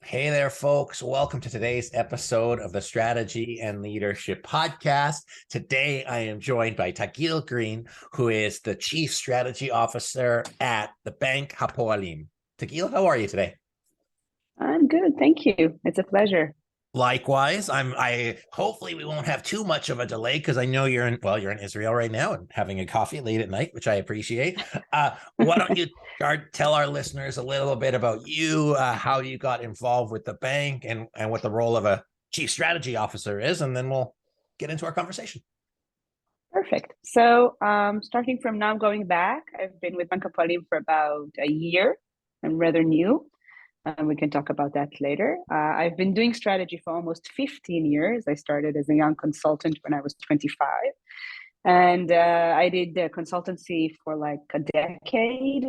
Hey there, folks. Welcome to today's episode of the Strategy and Leadership Podcast. Today, I am joined by Tagil Green, who is the Chief Strategy Officer at the Bank Hapoalim. Tagil, how are you today? I'm good, thank you. It's a pleasure. Likewise, I hopefully we won't have too much of a delay because I know you're in Israel right now and having a coffee late at night, which I appreciate. Why don't you tell our listeners a little bit about you, how you got involved with the bank and what the role of a chief strategy officer is, and then we'll get into our conversation. Perfect. So, starting from now, going back, I've been with Bank Hapoalim for about a year. I'm rather new. We can talk about that later. I've been doing strategy for almost 15 years. I started as a young consultant when I was 25. And I did the consultancy for like a decade.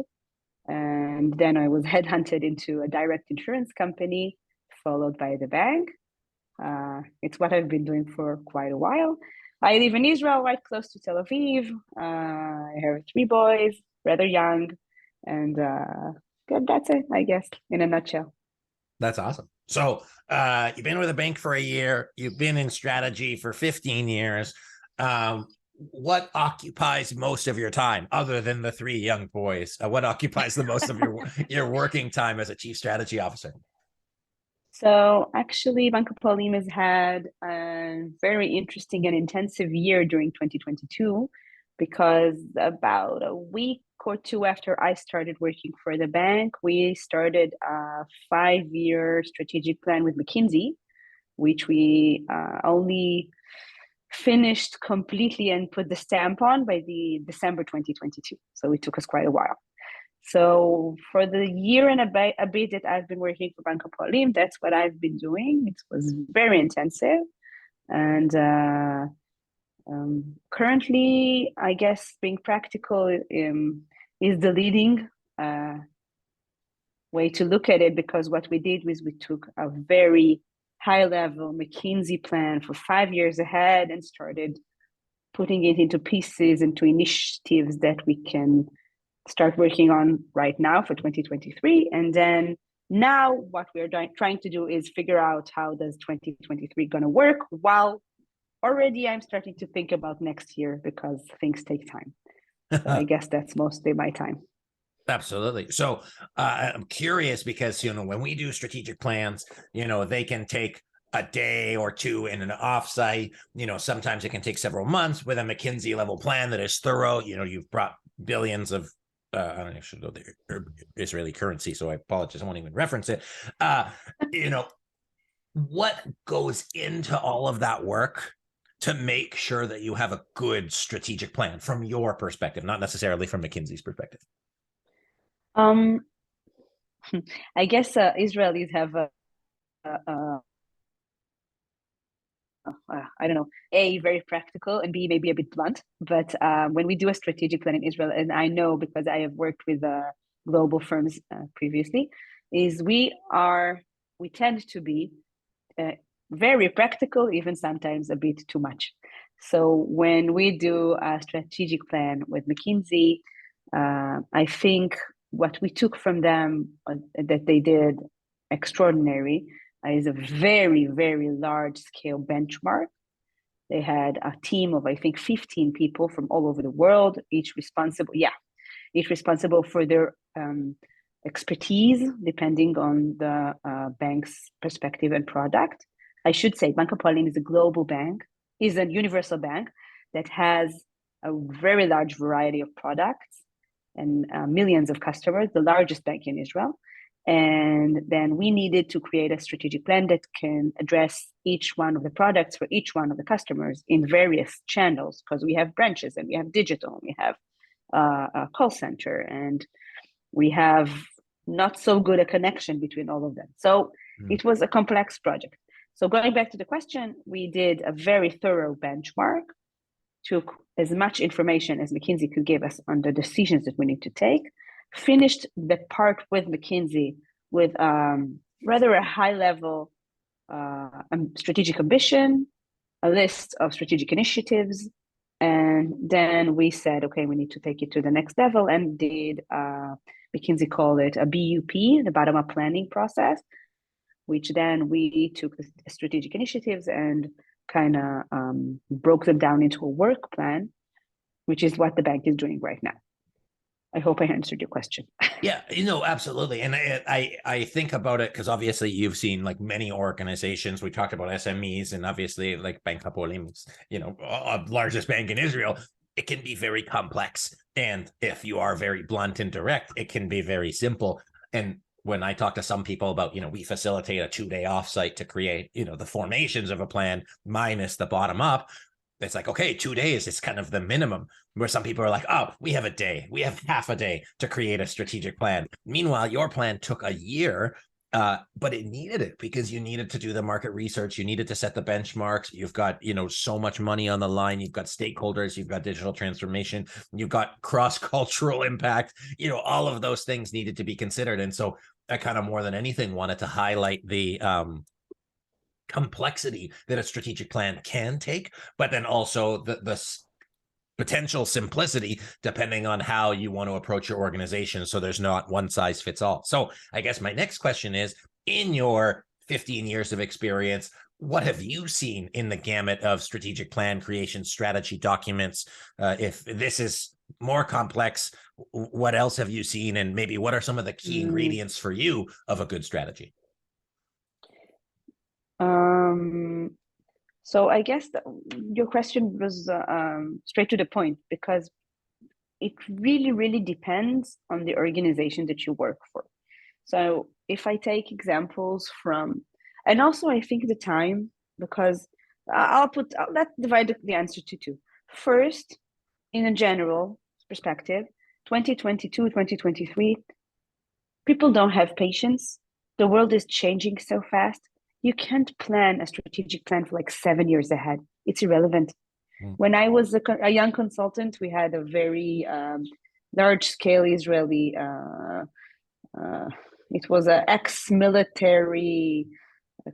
And then I was headhunted into a direct insurance company, followed by the bank. It's what I've been doing for quite a while. I live in Israel, right close to Tel Aviv. I have three boys, rather young, and that's it, I guess, in a nutshell. That's awesome. So you've been with the bank for a year. You've been in strategy for 15 years. What occupies most of your time other than the three young boys? What occupies the most of your working time as a chief strategy officer? So actually, Bank Hapoalim has had a very interesting and intensive year during 2022 because about a week or two after I started working for the bank, we started a 5-year strategic plan with McKinsey, which we only finished completely and put the stamp on by the December 2022. So it took us quite a while. So for the year and a bit that I've been working for Bank Hapoalim, that's what I've been doing. It was very intensive. And currently, I guess being practical is the leading way to look at it, because what we did was we took a very high level McKinsey plan for 5 years ahead and started putting it into pieces, into initiatives that we can start working on right now for 2023. And then now what we're trying to do is figure out how does 2023 going to work, while already I'm starting to think about next year because things take time. So I guess that's mostly my time. Absolutely. So I'm curious because, when we do strategic plans, they can take a day or two in an offsite. Sometimes it can take several months with a McKinsey level plan that is thorough. You've brought billions of I don't know, I should go the Israeli currency, so I apologize. I won't even reference it. What goes into all of that work to make sure that you have a good strategic plan from your perspective, not necessarily from McKinsey's perspective? Um, I guess Israelis have a I don't know, A, very practical, and B, maybe a bit blunt. But when we do a strategic plan in Israel, and I know because I have worked with global firms previously, is we tend to be very practical, even sometimes a bit too much. So when we do a strategic plan with McKinsey, I think what we took from them that they did extraordinary is a very, very large scale benchmark. They had a team of, I think, 15 people from all over the world, each responsible for their expertise, depending on the bank's perspective and product. I should say Bank Hapoalim is a global bank, is a universal bank that has a very large variety of products and millions of customers, the largest bank in Israel. And then we needed to create a strategic plan that can address each one of the products for each one of the customers in various channels, because we have branches and we have digital, and we have a call center, and we have not so good a connection between all of them. So it was a complex project. So going back to the question, we did a very thorough benchmark, took as much information as McKinsey could give us on the decisions that we need to take, finished the part with McKinsey with rather a high level strategic ambition, a list of strategic initiatives, and then we said, okay, we need to take it to the next level, and did McKinsey call it a BUP, the bottom-up planning process, which then we took the strategic initiatives and kind of broke them down into a work plan, which is what the bank is doing right now. I hope I answered your question. Yeah, absolutely. And I think about it because obviously you've seen like many organizations. We talked about SMEs, and obviously like Bank Hapoalim, largest bank in Israel. It can be very complex. And if you are very blunt and direct, it can be very simple. And when I talk to some people about, we facilitate a 2-day offsite to create, the formations of a plan minus the bottom up, it's like, okay, 2 days is kind of the minimum, where some people are like, oh, we have a day, we have half a day to create a strategic plan. Meanwhile, your plan took a year, but it needed it because you needed to do the market research. You needed to set the benchmarks. You've got, so much money on the line. You've got stakeholders, you've got digital transformation, you've got cross-cultural impact, all of those things needed to be considered. And so I kind of more than anything wanted to highlight the, complexity that a strategic plan can take, but then also the potential simplicity depending on how you want to approach your organization, so there's not one size fits all. So I guess my next question is, in your 15 years of experience, what have you seen in the gamut of strategic plan creation, strategy documents? If this is more complex, what else have you seen, and maybe what are some of the key ingredients for you of a good strategy? So I guess your question was straight to the point, because it really, really depends on the organization that you work for. So if I take examples from, and also I think the time, because let's divide the answer to two. First, in a general perspective, 2022, 2023, people don't have patience. The world is changing so fast. You can't plan a strategic plan for like 7 years ahead. It's irrelevant. When I was a young consultant, we had a very large-scale Israeli, it was an ex-military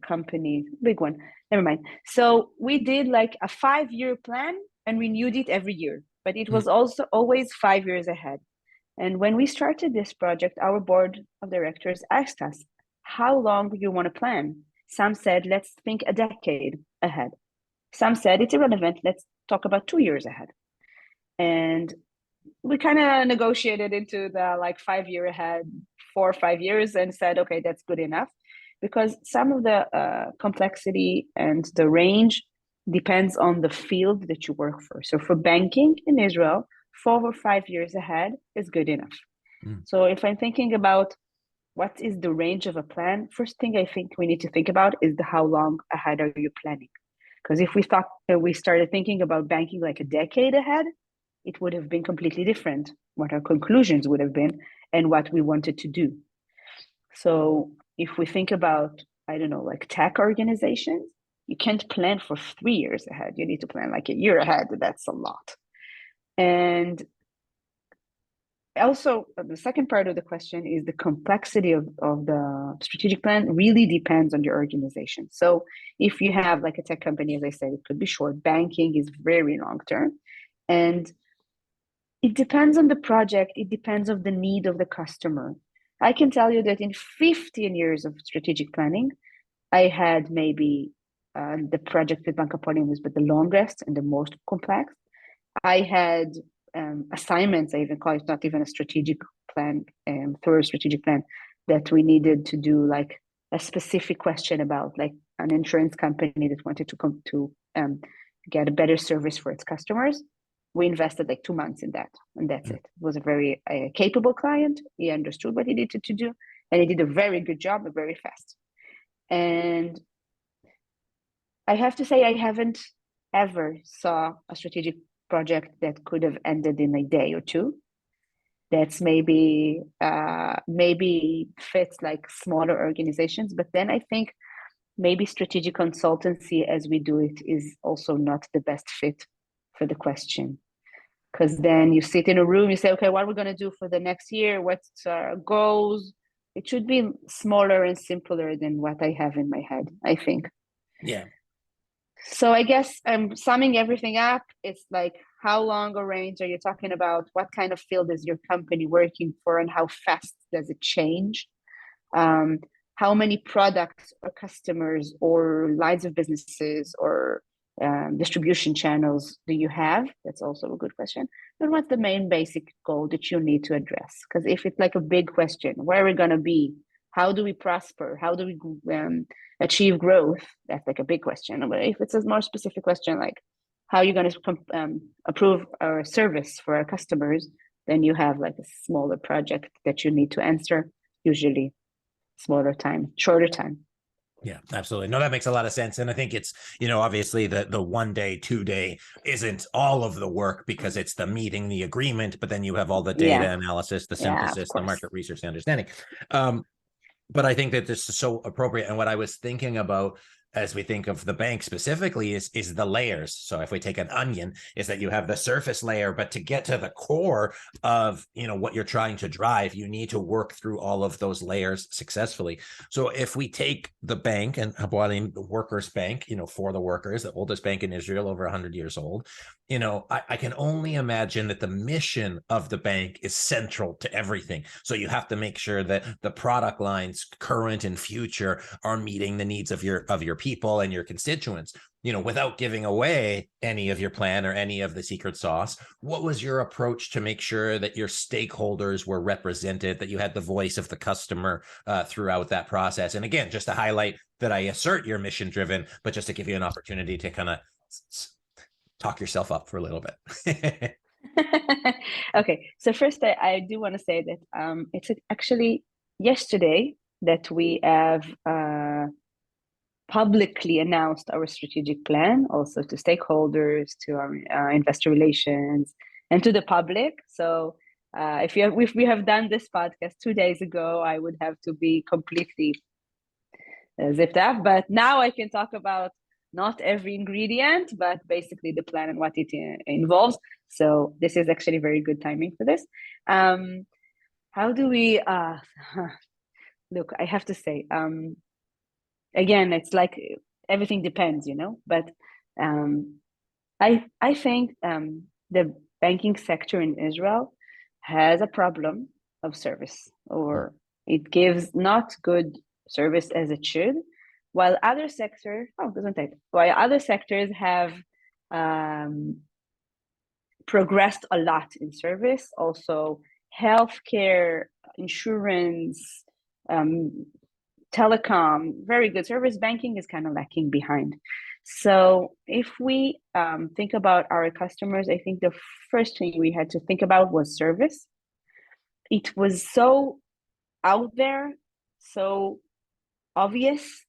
company, big one, never mind. So we did like a 5-year plan and renewed it every year, but it was also always 5 years ahead. And when we started this project, our board of directors asked us, how long do you want to plan? Some said, let's think a decade ahead. Some said, it's irrelevant, let's talk about 2 years ahead. And we kind of negotiated into the like 5 year ahead, 4 or 5 years, and said, okay, that's good enough. Because some of the complexity and the range depends on the field that you work for. So for banking in Israel, 4 or 5 years ahead is good enough. So if I'm thinking about what is the range of a plan, first thing I think we need to think about is how long ahead are you planning? Because if we started thinking about banking like a decade ahead, it would have been completely different what our conclusions would have been and what we wanted to do. So if we think about, I don't know, like tech organizations, you can't plan for 3 years ahead. You need to plan like a year ahead. That's a lot. And also, the second part of the question is the complexity of the strategic plan really depends on your organization. So if you have like a tech company, as I said, it could be short. Banking is very long term. And it depends on the project. It depends on the need of the customer. I can tell you that in 15 years of strategic planning, I had maybe the project with Bank Hapoalim was the longest and the most complex. I had assignments, I even call it not even a strategic plan, through a strategic plan, that we needed to do like a specific question about like an insurance company that wanted to come to get a better service for its customers. We invested like 2 months in that, and that's it. It was a very capable client. He understood what he needed to do, and he did a very good job, but very fast. And I have to say, I haven't ever saw a strategic project that could have ended in a day or two. That's maybe fits like smaller organizations, but then I think maybe strategic consultancy as we do it is also not the best fit for the question. Because then you sit in a room, you say, okay, what are we going to do for the next year? What's our goals? It should be smaller and simpler than what I have in my head, I think. Yeah. So I guess I'm summing everything up. It's like, how long a range are you talking about? What kind of field is your company working for, and how fast does it change? how many products or customers or lines of businesses or distribution channels do you have? That's also a good question. And what's the main basic goal that you need to address? Because if it's like a big question, where are we going to be? How do we prosper? How do we achieve growth? That's like a big question. But if it's a more specific question, like how are you going to approve our service for our customers, then you have like a smaller project that you need to answer, usually shorter time. Yeah, absolutely. No, that makes a lot of sense. And I think it's, obviously the 1 day, 2 day isn't all of the work because it's the meeting, the agreement, but then you have all the data analysis, the synthesis, the market research, the understanding. But I think that this is so appropriate. And what I was thinking about as we think of the bank specifically is the layers. So if we take an onion, is that you have the surface layer, but to get to the core of, what you're trying to drive, you need to work through all of those layers successfully. So if we take the bank and Hapoalim, the workers' bank, for the workers, the oldest bank in Israel, over 100 years old, I can only imagine that the mission of the bank is central to everything. So you have to make sure that the product lines, current and future, are meeting the needs of your people and your constituents, without giving away any of your plan or any of the secret sauce. What was your approach to make sure that your stakeholders were represented, that you had the voice of the customer throughout that process? And again, just to highlight that I assert you're mission driven, but just to give you an opportunity to kind of talk yourself up for a little bit. Okay, so first I do want to say that it's actually yesterday that we have publicly announced our strategic plan, also to stakeholders, to our investor relations, and to the public. So if we have done this podcast 2 days ago, I would have to be completely zipped up. But now I can talk about not every ingredient, but basically the plan and what it involves. So this is actually very good timing for this. How do we look? I have to say, again, it's like everything depends, but I think the banking sector in Israel has a problem of service, or it gives not good service as it should, while other sectors, have progressed a lot in service. Also, healthcare, insurance, telecom, very good service. Banking is kind of lacking behind. So if we think about our customers, I think the first thing we had to think about was service. It was so out there, so obvious,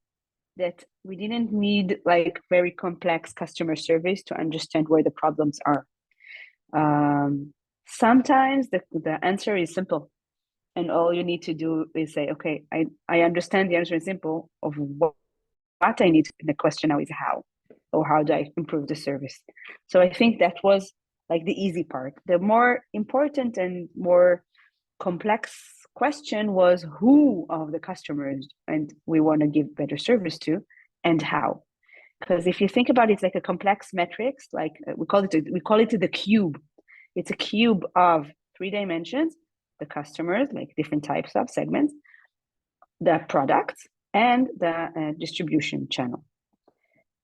that we didn't need like very complex customer service to understand where the problems are. Sometimes the answer is simple, and all you need to do is say, okay, I understand the answer is simple of what I need. The question now is how, or how do I improve the service? So I think that was like the easy part. The more important and more complex question was who of the customers and we want to give better service to, and how. Because if you think about it, it's like a complex metrics, like we call it the cube. It's a cube of 3 dimensions: the customers, like different types of segments, the products, and the distribution channel.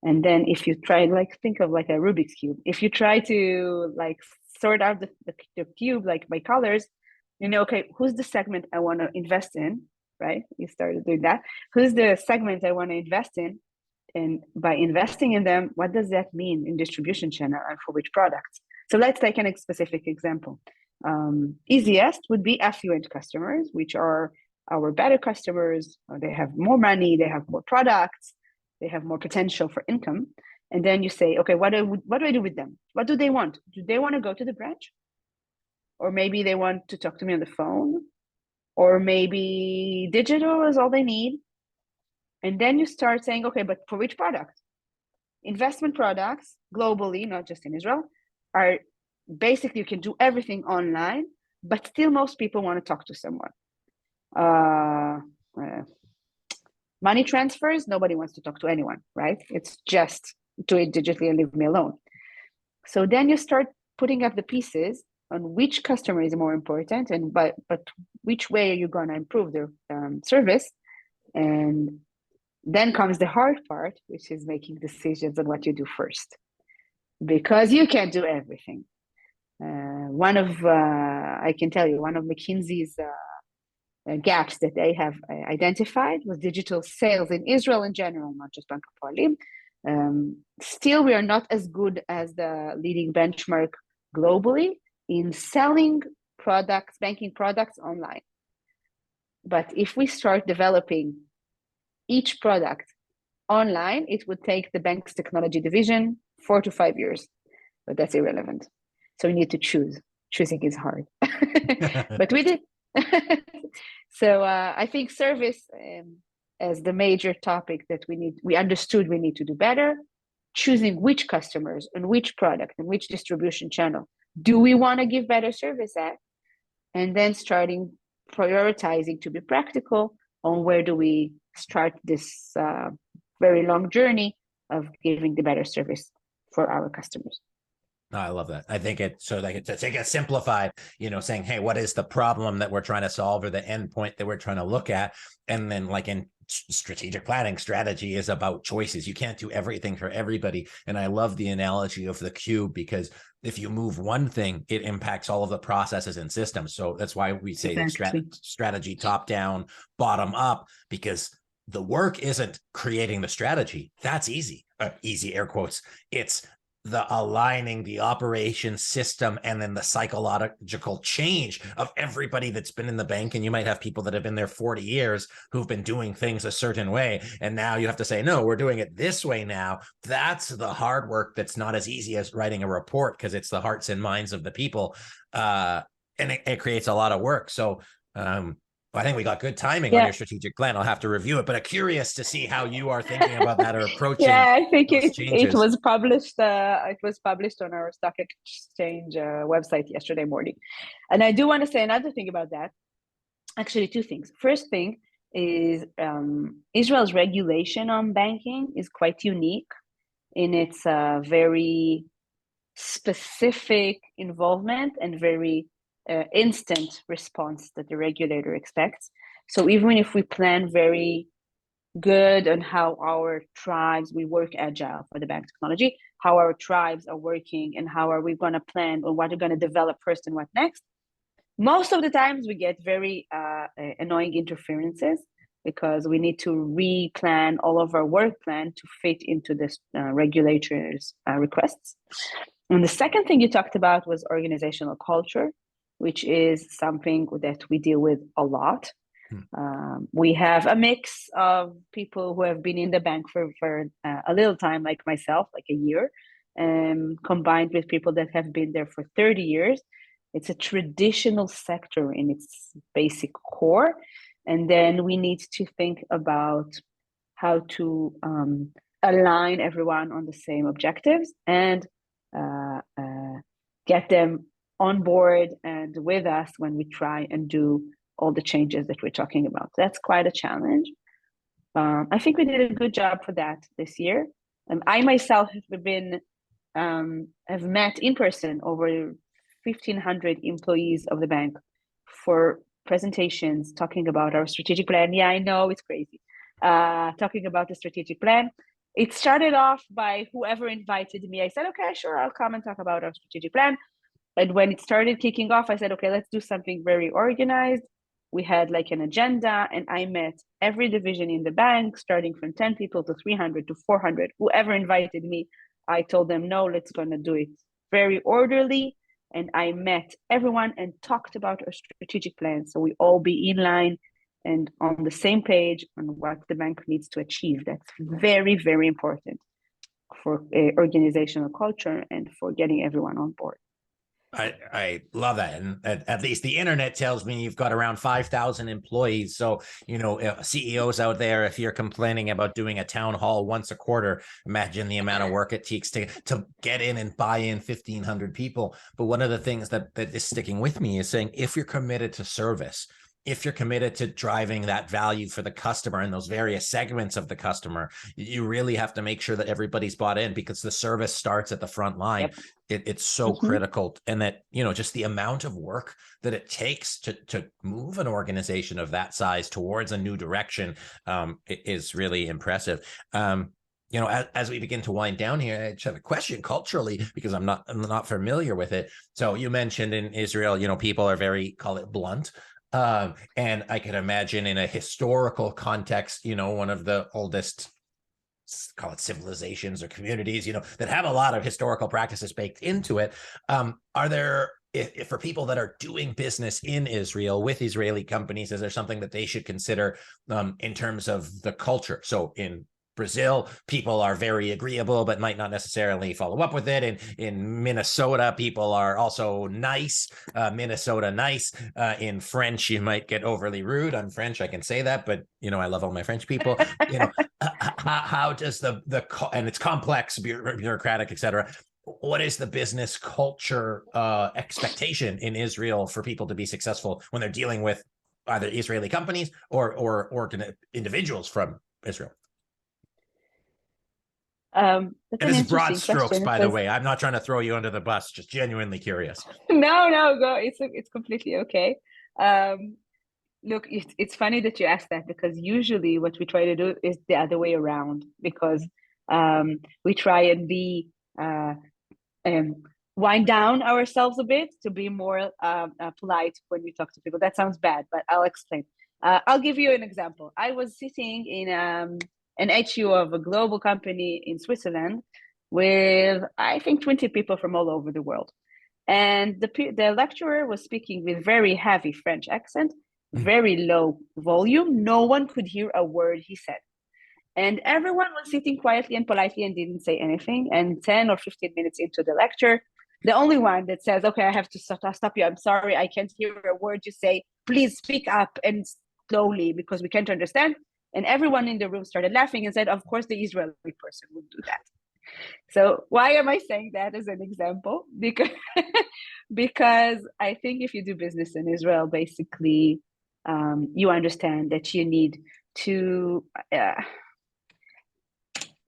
And then if you try, like, think of like a Rubik's cube, if you try to like sort out the cube like by colors, okay, who's the segment I want to invest in, right? You started doing that. Who's the segment I want to invest in? And by investing in them, what does that mean in distribution channel and for which products? So let's take a specific example. Easiest would be affluent customers, which are our better customers. They have more money, they have more products, they have more potential for income. And then you say, okay, what do I do with them? What do they want? Do they want to go to the branch? Or maybe they want to talk to me on the phone, or maybe digital is all they need. And then you start saying, okay, but for which product? Investment products globally, not just in Israel, are basically you can do everything online, but still most people want to talk to someone. Money transfers, nobody wants to talk to anyone, right? It's just do it digitally and leave me alone. So then you start putting up the pieces on which customer is more important, and but which way are you going to improve their service. And then comes the hard part, which is making decisions on what you do first, because you can't do everything. I can tell you, one of McKinsey's gaps that they have identified was digital sales in Israel in general, not just Bank Hapoalim. Still, we are not as good as the leading benchmark globally in selling products, banking products online. But if we start developing each product online, it would take the bank's technology division 4 to 5 years, but that's irrelevant. So we need to choose. Choosing is hard, but we did. So I think service as the major topic that we understood we need to do better, choosing which customers and which product and which distribution channel do we want to give better service at, and then starting prioritizing to be practical on where do we start this very long journey of giving the better service for our customers. No, I love that. I think it's so like to take it simplified, saying, hey, what is the problem that we're trying to solve or the end point that we're trying to look at? And then like in strategic planning, strategy is about choices. You can't do everything for everybody. And I love the analogy of the cube, because if you move one thing, it impacts all of the processes and systems. So that's why we say exactly. Strategy top down, bottom up, because the work isn't creating the strategy. That's easy, easy air quotes. It's the aligning the operation system and then the psychological change of everybody that's been in the bank. And you might have people that have been there 40 years who've been doing things a certain way. And now you have to say, no, we're doing it this way now. That's the hard work that's not as easy as writing a report, because it's the hearts and minds of the people. And it creates a lot of work. So I think we got good timing on your strategic plan. I'll have to review it, but I'm curious to see how you are thinking about that or approaching. Yeah, I think it was published. It was published on our stock exchange website yesterday morning, and I do want to say another thing about that. Actually, two things. First thing is Israel's regulation on banking is quite unique in its very specific involvement and very instant response that the regulator expects. So even if we plan very good on how our tribes, we work agile for the bank technology, how our tribes are working and how are we going to plan on what we're going to develop first and what next, most of the times we get very annoying interferences because we need to replan all of our work plan to fit into this regulators' requests. And the second thing you talked about was organizational culture, which is something that we deal with a lot. We have a mix of people who have been in the bank for a little time, like myself, like a year, combined with people that have been there for 30 years. It's a traditional sector in its basic core. And then we need to think about how to align everyone on the same objectives and get them on board and with us when we try and do all the changes that we're talking about. That's quite a challenge. I think we did a good job for that this year. I myself have met in person over 1,500 employees of the bank for presentations talking about our strategic plan. Yeah, I know it's crazy. Talking about the strategic plan. It started off by whoever invited me. I said, okay, sure, I'll come and talk about our strategic plan. And when it started kicking off, I said, okay, let's do something very organized. We had like an agenda, and I met every division in the bank, starting from 10 people to 300 to 400. Whoever invited me, I told them, no, let's gonna do it very orderly. And I met everyone and talked about our strategic plan. So we all be in line and on the same page on what the bank needs to achieve. That's very, very important for organizational culture and for getting everyone on board. I love that. And at least the internet tells me you've got around 5,000 employees. So, CEOs out there, if you're complaining about doing a town hall once a quarter, imagine the amount of work it takes to get in and buy in 1,500 people. But one of the things that is sticking with me is saying, if you're committed to service, if you're committed to driving that value for the customer and those various segments of the customer, you really have to make sure that everybody's bought in, because the service starts at the front line. Yep. It's so critical. And that, just the amount of work that it takes to move an organization of that size towards a new direction is really impressive. As we begin to wind down here, I just have a question culturally, because I'm not familiar with it. So you mentioned in Israel, people are very, call it, blunt. And I can imagine in a historical context, one of the oldest, call it, civilizations or communities, that have a lot of historical practices baked into it. Are there, if for people that are doing business in Israel with Israeli companies, is there something that they should consider in terms of the culture? So in Brazil, people are very agreeable, but might not necessarily follow up with it. And in Minnesota, people are also nice. Minnesota nice. In French, you might get overly rude. I'm French, I can say that, but I love all my French people. How does and it's complex, bureaucratic, etc. What is the business culture expectation in Israel for people to be successful when they're dealing with either Israeli companies or individuals from Israel? That's and this is broad interesting strokes, question, by the way. I'm not trying to throw you under the bus, just genuinely curious. No, go. It's completely okay. Look, it's funny that you asked that, because usually what we try to do is the other way around, because we try and be wind down ourselves a bit to be more polite when we talk to people. That sounds bad, but I'll explain. I'll give you an example. I was sitting in an HU of a global company in Switzerland with, I think, 20 people from all over the world. And the lecturer was speaking with very heavy French accent, very low volume. No one could hear a word he said. And everyone was sitting quietly and politely and didn't say anything. And 10 or 15 minutes into the lecture, the only one that says, okay, I have to stop you. I'm sorry, I can't hear a word you say. Please speak up and slowly, because we can't understand. And everyone in the room started laughing and said, of course, the Israeli person would do that. So why am I saying that as an example? Because I think if you do business in Israel, basically, you understand that you need to,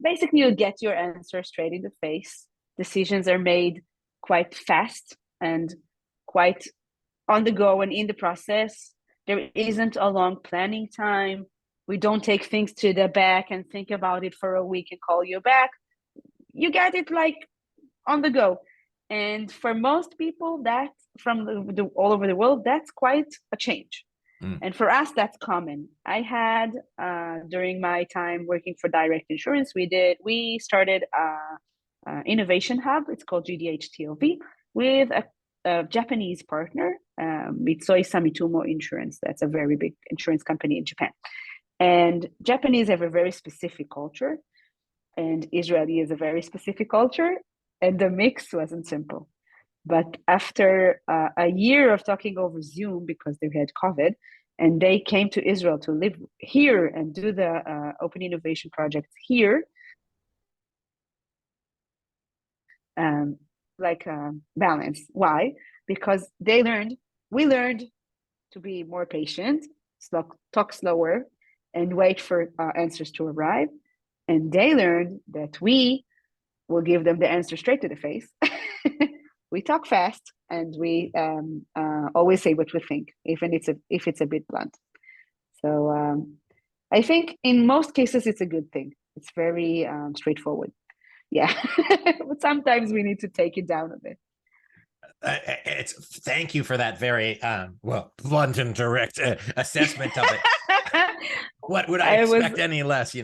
basically, you get your answer straight in the face. Decisions are made quite fast and quite on the go and in the process. There isn't a long planning time. We don't take things to the back and think about it for a week and call you back. You get it like on the go. And for most people, that from all over the world, that's quite a change. And for us, that's common. I had, during my time working for direct insurance, we started a innovation hub. It's called GDHTLV, with a Japanese partner, Mitsui Sumitomo Insurance. That's a very big insurance company in Japan. And Japanese have a very specific culture, and Israeli is a very specific culture, and the mix wasn't simple. But after a year of talking over Zoom, because they had COVID, and they came to Israel to live here and do the open innovation projects here, balance. Why? Because we learned to be more patient, talk slower, and wait for answers to arrive. And they learned that we will give them the answer straight to the face. We talk fast, and we always say what we think, even if it's a bit blunt. So I think in most cases it's a good thing. It's very straightforward. Yeah, but sometimes we need to take it down a bit. Thank you for that very blunt and direct assessment of it. What would I expect any less?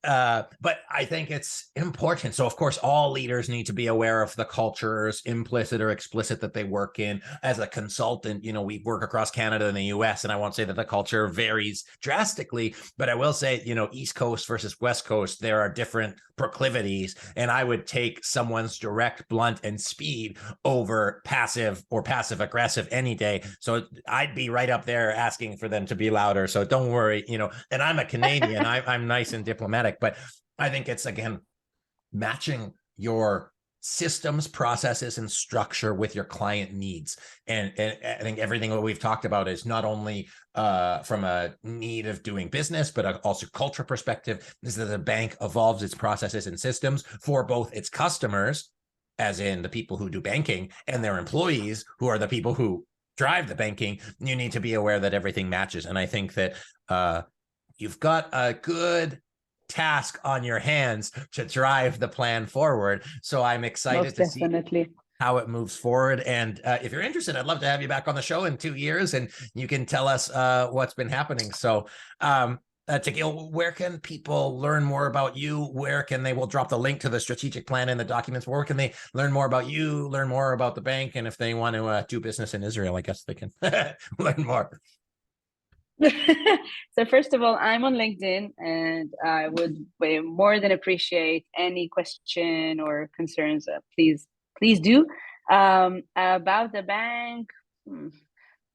But I think it's important. So, of course, all leaders need to be aware of the cultures, implicit or explicit, that they work in. As a consultant, we work across Canada and the US, and I won't say that the culture varies drastically, but I will say, East Coast versus West Coast, there are different proclivities, and I would take someone's direct, blunt, and speed over passive or passive aggressive any day. So I'd be right up there asking for them to be louder. So don't worry, and I'm a Canadian, I'm nice and diplomatic. But I think it's, again, matching your systems, processes, and structure with your client needs. And I think everything that we've talked about is not only from a need of doing business, but also culture perspective, is that the bank evolves its processes and systems for both its customers, as in the people who do banking, and their employees, who are the people who drive the banking. You need to be aware that everything matches. And I think that you've got a good task on your hands to drive the plan forward. So I'm excited to see how it moves forward. And if you're interested, I'd love to have you back on the show in 2 years, and you can tell us what's been happening. So Tagil, where can people learn more about you? Where can they, we'll drop the link to the strategic plan in the documents. Where can they learn more about you, learn more about the bank? And if they want to do business in Israel, I guess they can learn more. So first of all, I'm on LinkedIn, and I would more than appreciate any question or concerns. Please do. About the bank,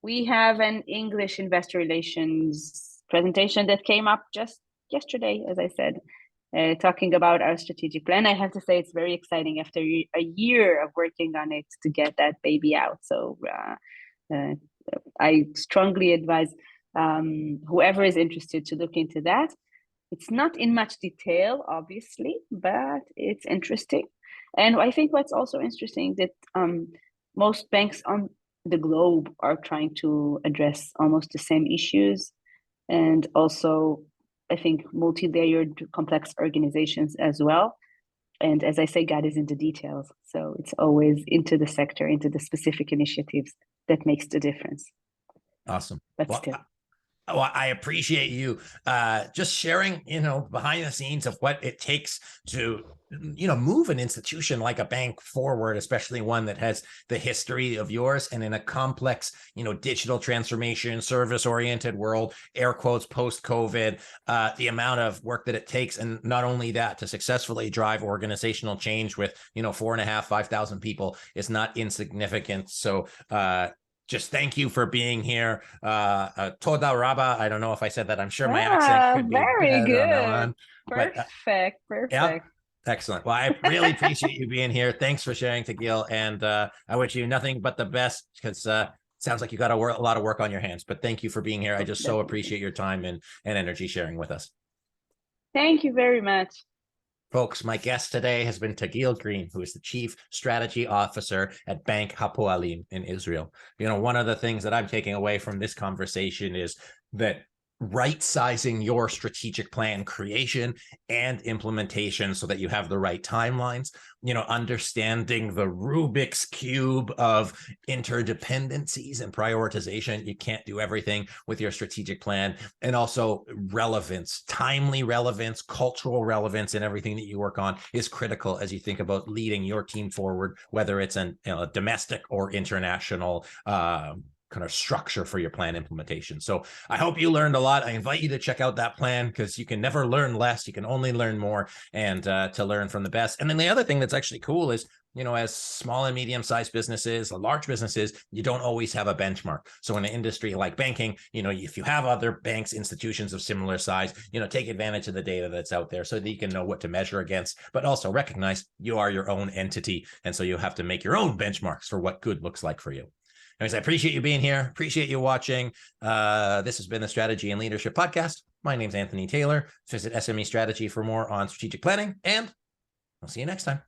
we have an English investor relations presentation that came up just yesterday, as I said, talking about our strategic plan. I have to say it's very exciting after a year of working on it to get that baby out. So I strongly advise whoever is interested to look into that. It's not in much detail, obviously, but it's interesting. And I think what's also interesting that most banks on the globe are trying to address almost the same issues, and also I think multi-layered complex organizations as well. And as I say, God is in the details. So it's always into the sector, into the specific initiatives that makes the difference. Awesome. But still. Well, I appreciate you just sharing, behind the scenes of what it takes to, move an institution like a bank forward, especially one that has the history of yours, and in a complex, digital transformation, service-oriented world, air quotes, post-COVID, the amount of work that it takes. And not only that, to successfully drive organizational change with, 4,500, 5,000 people is not insignificant. So, just thank you for being here. Toda Rabba. I don't know if I said that. I'm sure my accent could be very better good. on that one. Perfect. Yeah, excellent. Well, I really appreciate you being here. Thanks for sharing, Tagil. And I wish you nothing but the best, because it sounds like you got a lot of work on your hands. But thank you for being here. I just so appreciate your time and energy sharing with us. Thank you very much. Folks, my guest today has been Tagil Green, who is the Chief Strategy Officer at Bank Hapoalim in Israel. One of the things that I'm taking away from this conversation is that right-sizing your strategic plan creation and implementation so that you have the right timelines, understanding the Rubik's Cube of interdependencies and prioritization. You can't do everything with your strategic plan. And also relevance, timely relevance, cultural relevance in everything that you work on is critical as you think about leading your team forward, whether it's a domestic or international kind of structure for your plan implementation. So I hope you learned a lot. I invite you to check out that plan, because you can never learn less. You can only learn more, and to learn from the best. And then the other thing that's actually cool is, as small and medium-sized businesses, large businesses, you don't always have a benchmark. So in an industry like banking, if you have other banks, institutions of similar size, take advantage of the data that's out there so that you can know what to measure against, but also recognize you are your own entity. And so you have to make your own benchmarks for what good looks like for you. Anyways, I appreciate you being here. Appreciate you watching. This has been the Strategy and Leadership Podcast. My name's Anthony Taylor. Visit SME Strategy for more on strategic planning, and I'll see you next time.